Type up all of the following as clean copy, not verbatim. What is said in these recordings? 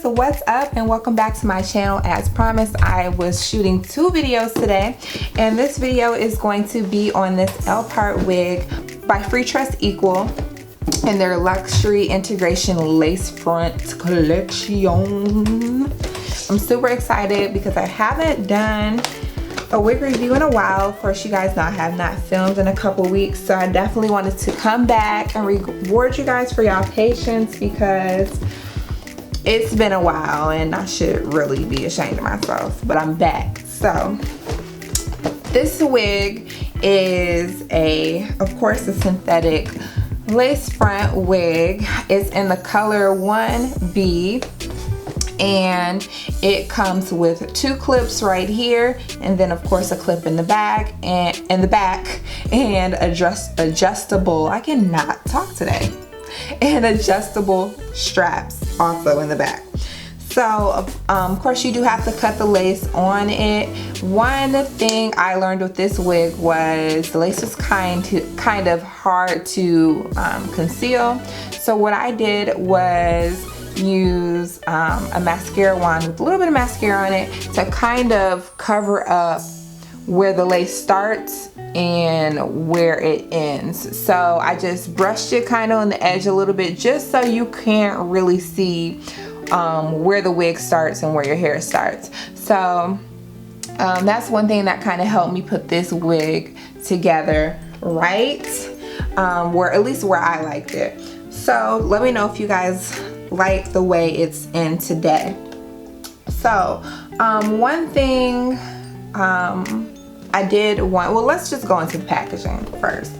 guys, what's up and welcome back to my channel. As promised, I was shooting 2 videos today, and this video is going to be on this L-part wig by Freetress Equal and their luxury integration lace front collection. I'm super excited because I haven't done a wig review in a while. Of course, you guys know I have not filmed in a couple weeks, so I definitely wanted to come back and reward you guys for y'all patience because it's been a while and I should really be ashamed of myself, but I'm back. So this wig is of course a synthetic lace front wig. It's in the color 1B. And it comes with 2 clips right here, and then of course a clip in the back and adjustable, I cannot talk today, and adjustable straps also in the back. So of course you do have to cut the lace on it. One thing I learned with this wig was the lace was kind of hard to conceal. So what I did was use a mascara wand with a little bit of mascara on it to kind of cover up where the lace starts and where it ends. So I just brushed it kind of on the edge a little bit just so you can't really see where the wig starts and where your hair starts. So that's one thing that kind of helped me put this wig together right, at least where I liked it. So let me know if you guys like the way it's in today. So one thing I did want, well, let's just go into the packaging first.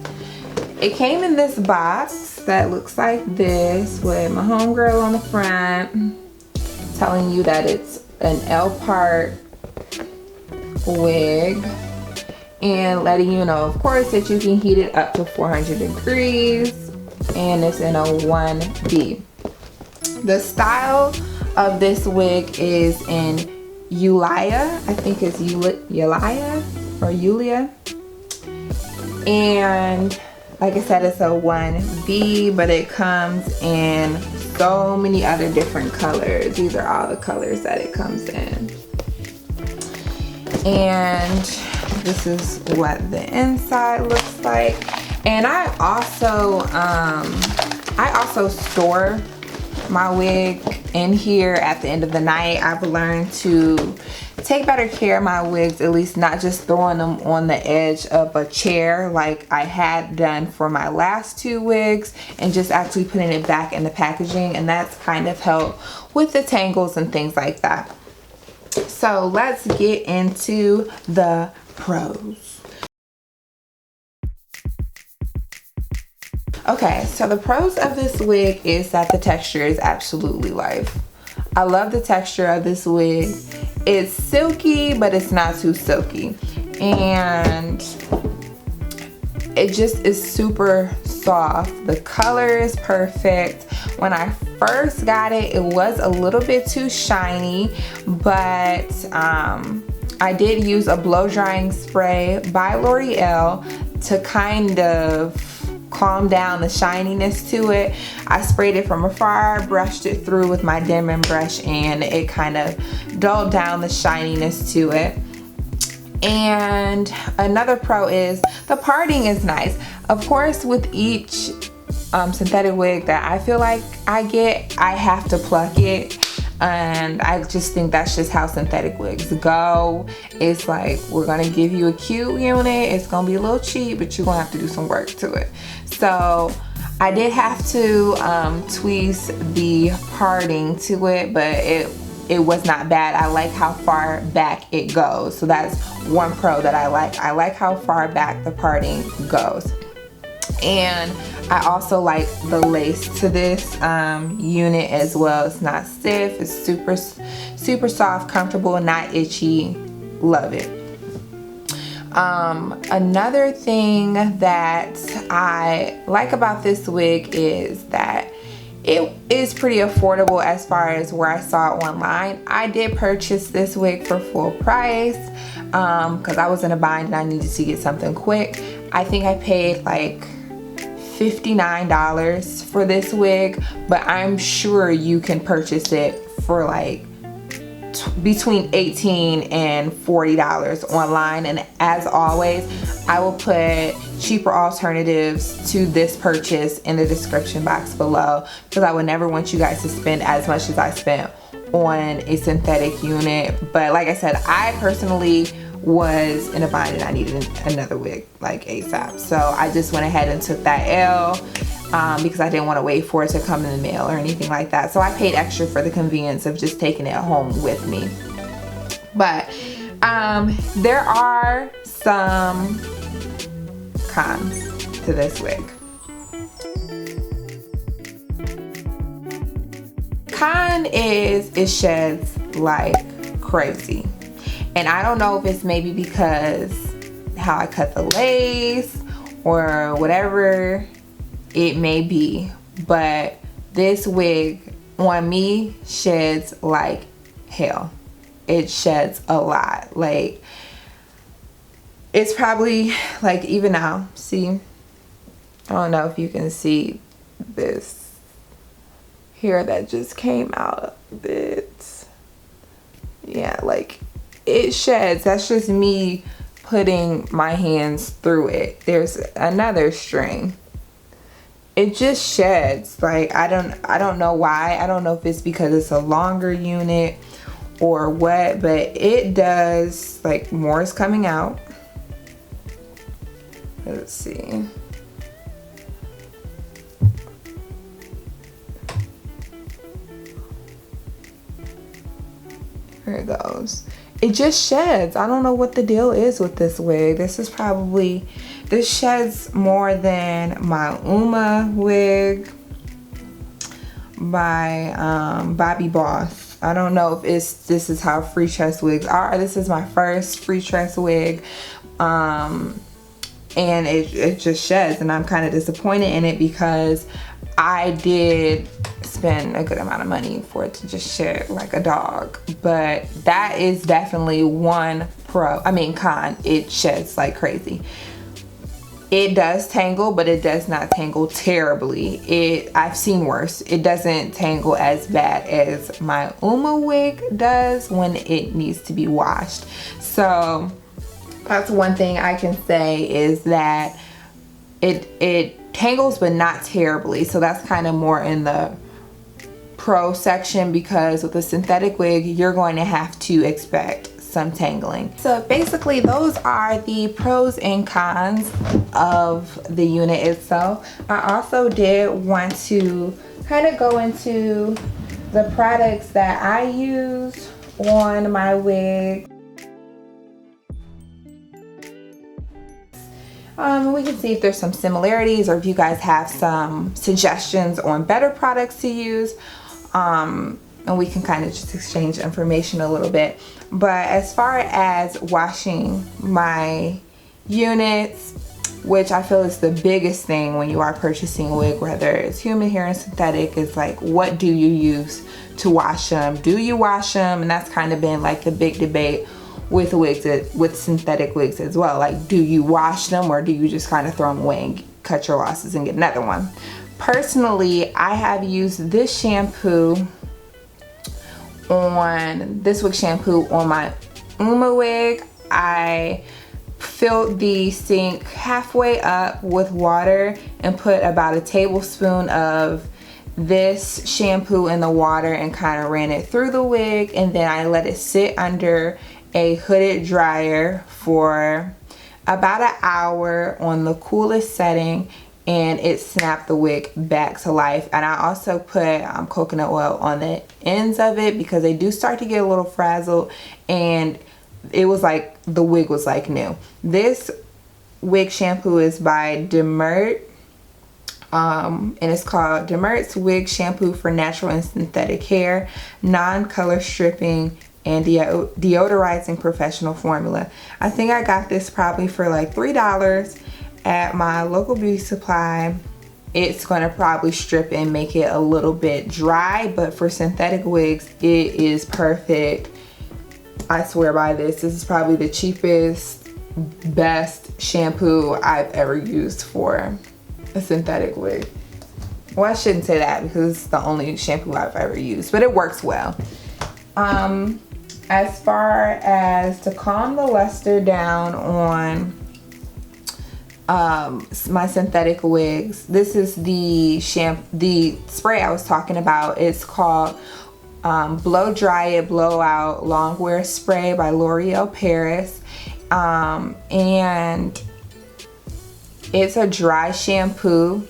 It came in this box that looks like this with my homegirl on the front telling you that it's an L-part wig and letting you know, of course, that you can heat it up to 400 degrees and it's in a 1B. The style of this wig is in Yuliya. I think it's Yuliya or Yuliya. And like I said, it's a 1B, but it comes in so many other different colors. These are all the colors that it comes in. And this is what the inside looks like. And I also store my wig in here at the end of the night. I've learned to take better care of my wigs, at least not just throwing them on the edge of a chair like I had done for my last 2 wigs, and just actually putting it back in the packaging, and that's kind of helped with the tangles and things like that. So let's get into the pros. Okay, so the pros of this wig is that the texture is absolutely life. I love the texture of this wig. It's silky, but it's not too silky. And it just is super soft. The color is perfect. When I first got it, it was a little bit too shiny, but I did use a blow drying spray by L'Oreal to kind of calm down the shininess to it. I sprayed it from afar, brushed it through with my Denman brush, and it kind of dulled down the shininess to it. And another pro is the parting is nice. Of course, with each synthetic wig that I feel like I get, I have to pluck it. And I just think that's just how synthetic wigs go. It's like, we're gonna give you a cute unit. It's gonna be a little cheap, but you're gonna have to do some work to it. So I did have to tweeze the parting to it, but it was not bad. I like how far back it goes. So that's one pro that I like. I like how far back the parting goes. And I also like the lace to this unit as well. It's not stiff, it's super soft, comfortable, not itchy. Love it. Another thing that I like about this wig is that it is pretty affordable as far as where I saw it online. I did purchase this wig for full price because I was in a bind and I needed to get something quick. I think I paid like $59 for this wig, but I'm sure you can purchase it for like between $18 and $40 online. And as always, I will put cheaper alternatives to this purchase in the description box below, because I would never want you guys to spend as much as I spent on a synthetic unit. But like I said, I personally was in a bind and I needed another wig like ASAP. So I just went ahead and took that L because I didn't want to wait for it to come in the mail or anything like that. So I paid extra for the convenience of just taking it home with me. But there are some cons to this wig. Con is it sheds like crazy. And I don't know if it's maybe because how I cut the lace or whatever it may be, but this wig on me sheds like hell. It sheds a lot. Like, it's probably like, even now, see, I don't know if you can see this hair that just came out a bit. Yeah, like it sheds. That's just me putting my hands through it. There's another string. It just sheds. Like, I don't know why. I don't know if it's because it's a longer unit or what, but it does. Like, more is coming out. Let's see. Here it goes. It just sheds. I don't know what the deal is with this wig. This sheds more than my Uma wig by Bobbi Boss. I don't know if this is how Freetress wigs are. This is my first Freetress wig. And it just sheds, and I'm kind of disappointed in it because I did spend a good amount of money for it to just shed like a dog. But that is definitely one con. It sheds like crazy. It does tangle, but it does not tangle terribly. I've seen worse. It doesn't tangle as bad as my Uma wig does when it needs to be washed. So that's one thing I can say, is that it tangles but not terribly. So that's kind of more in the pro section, because with a synthetic wig you're going to have to expect some tangling. So basically those are the pros and cons of the unit itself. I also did want to kind of go into the products that I use on my wig. We can see if there's some similarities, or if you guys have some suggestions on better products to use. And we can kind of just exchange information a little bit. But as far as washing my units, which I feel is the biggest thing when you are purchasing a wig, whether it's human hair and synthetic, is like, what do you use to wash them? Do you wash them? And that's kind of been like the big debate with wigs, with synthetic wigs as well. Like, do you wash them, or do you just kind of throw them away and cut your losses and get another one? Personally, I have used this shampoo on this wig shampoo on my Uma wig. I filled the sink halfway up with water and put about a tablespoon of this shampoo in the water and kind of ran it through the wig, and then I let it sit under a hooded dryer for about an hour on the coolest setting, and it snapped the wig back to life. And I also put coconut oil on the ends of it because they do start to get a little frazzled, and it was like the wig was like new. This wig shampoo is by Demert, and it's called Demert's Wig Shampoo for Natural and Synthetic Hair, Non-Color Stripping and Deodorizing Professional Formula. I think I got this probably for like $3 at my local beauty supply. It's going to probably strip and make it a little bit dry, but for synthetic wigs it is perfect. I swear by this. This is probably the cheapest, best shampoo I've ever used for a synthetic wig. Well, I shouldn't say that because it's the only shampoo I've ever used, but it works well. As far as to calm the luster down on my synthetic wigs, this is the spray I was talking about. It's called Blow Dry It Blow Out Long Wear Spray by L'Oreal Paris, and it's a dry shampoo,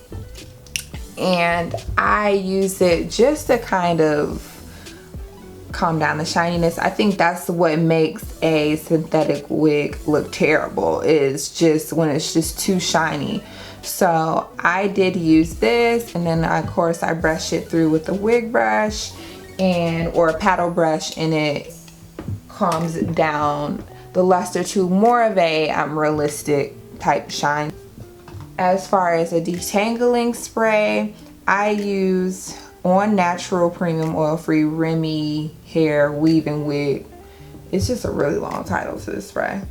and I use it just to kind of calm down the shininess. I think that's what makes a synthetic wig look terrible, is just when it's just too shiny. So I did use this, and then of course I brush it through with a wig brush or a paddle brush, and it calms it down the luster to more of a realistic type shine. As far as a detangling spray, I use On Natural Premium Oil Free Remy Hair Weaving Wig. It's just a really long title to this spray.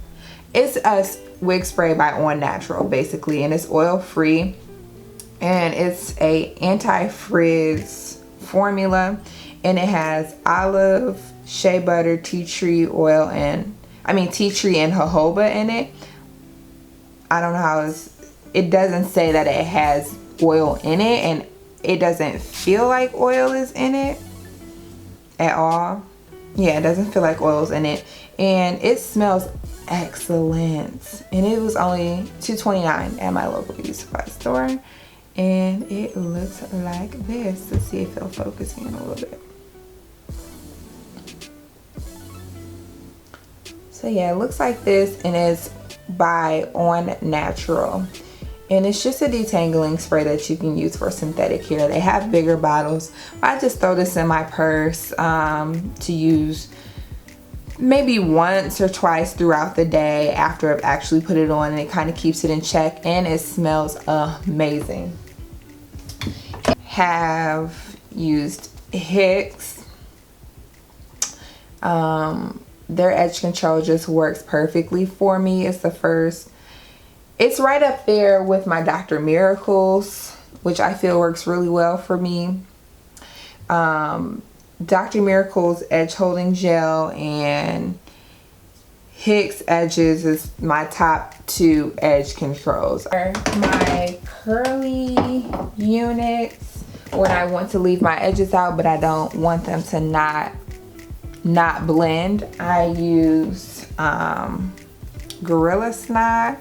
It's a wig spray by On Natural basically, and it's oil free, and it's a anti-frizz formula, and it has olive, shea butter, tea tree oil, and tea tree and jojoba in it. I don't know how it doesn't say that it has oil in it, and it doesn't feel like oil is in it at all. Yeah, it doesn't feel like oil's in it, and it smells excellent. And it was only $2.29 at my local beauty supply store, and it looks like this. Let's see if it'll focus in a little bit. So yeah, it looks like this, and it's by On Natural. And it's just a detangling spray that you can use for synthetic hair. They have bigger bottles. I just throw this in my purse to use maybe once or twice throughout the day after I've actually put it on, and it kind of keeps it in check, and it smells amazing. Have used Hicks. Their edge control just works perfectly for me. It's right up there with my Dr. Miracles, which I feel works really well for me. Dr. Miracles Edge Holding Gel and Hicks Edges is my top two edge controls. My curly units, when I want to leave my edges out but I don't want them to not blend, I use Gorilla Snot.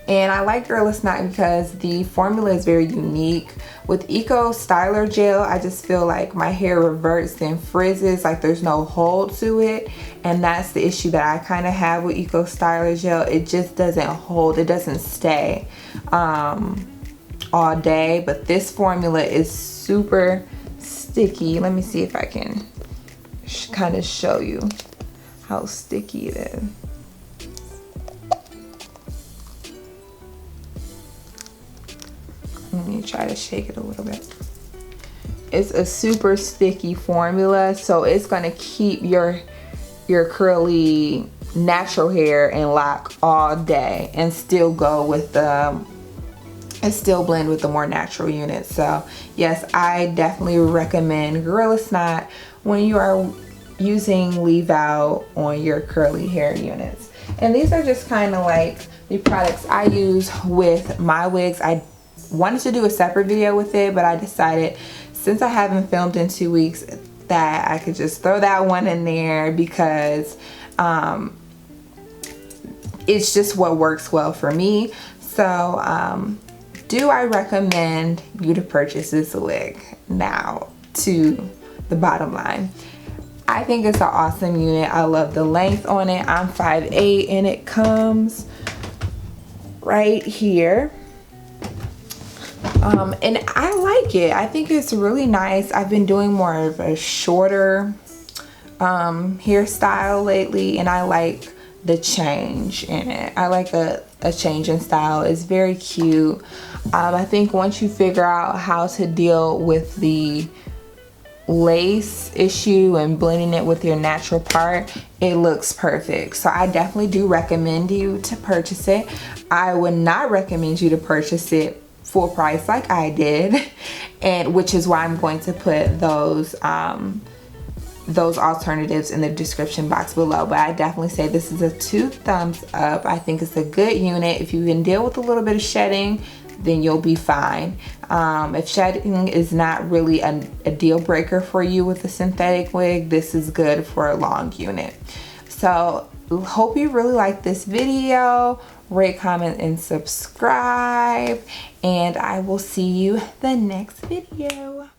And I like Gorilla Snot because the formula is very unique. With Eco Styler Gel, I just feel like my hair reverts and frizzes, like there's no hold to it. And that's the issue that I kind of have with Eco Styler Gel. It just doesn't hold, it doesn't stay all day. But this formula is super sticky. Let me see if I can kind of show you how sticky it is. Let me try to shake it a little bit. It's a super sticky formula, so it's gonna keep your curly natural hair in lock all day and still go with and still blend with the more natural units. So yes, I definitely recommend Gorilla Snot when you are using leave out on your curly hair units. And these are just kind of like the products I use with my wigs. I wanted to do a separate video with it, but I decided since I haven't filmed in 2 weeks that I could just throw that one in there because it's just what works well for me. So do I recommend you to purchase this wig? Now to the bottom line, I think it's an awesome unit. I love the length on it. I'm 5'8" and it comes right here. And I like it. I think it's really nice. I've been doing more of a shorter hairstyle lately, and I like the change in it. I like a change in style. It's very cute. I think once you figure out how to deal with the lace issue and blending it with your natural part, it looks perfect. So I definitely do recommend you to purchase it. I would not recommend you to purchase it full price like I did, and which is why I'm going to put those alternatives in the description box below. But I definitely say this is a 2 thumbs up. I think it's a good unit. If you can deal with a little bit of shedding, then you'll be fine. If shedding is not really a deal breaker for you with a synthetic wig, this is good for a long unit. So hope you really like this video. Rate, comment, and subscribe, and I will see you the next video.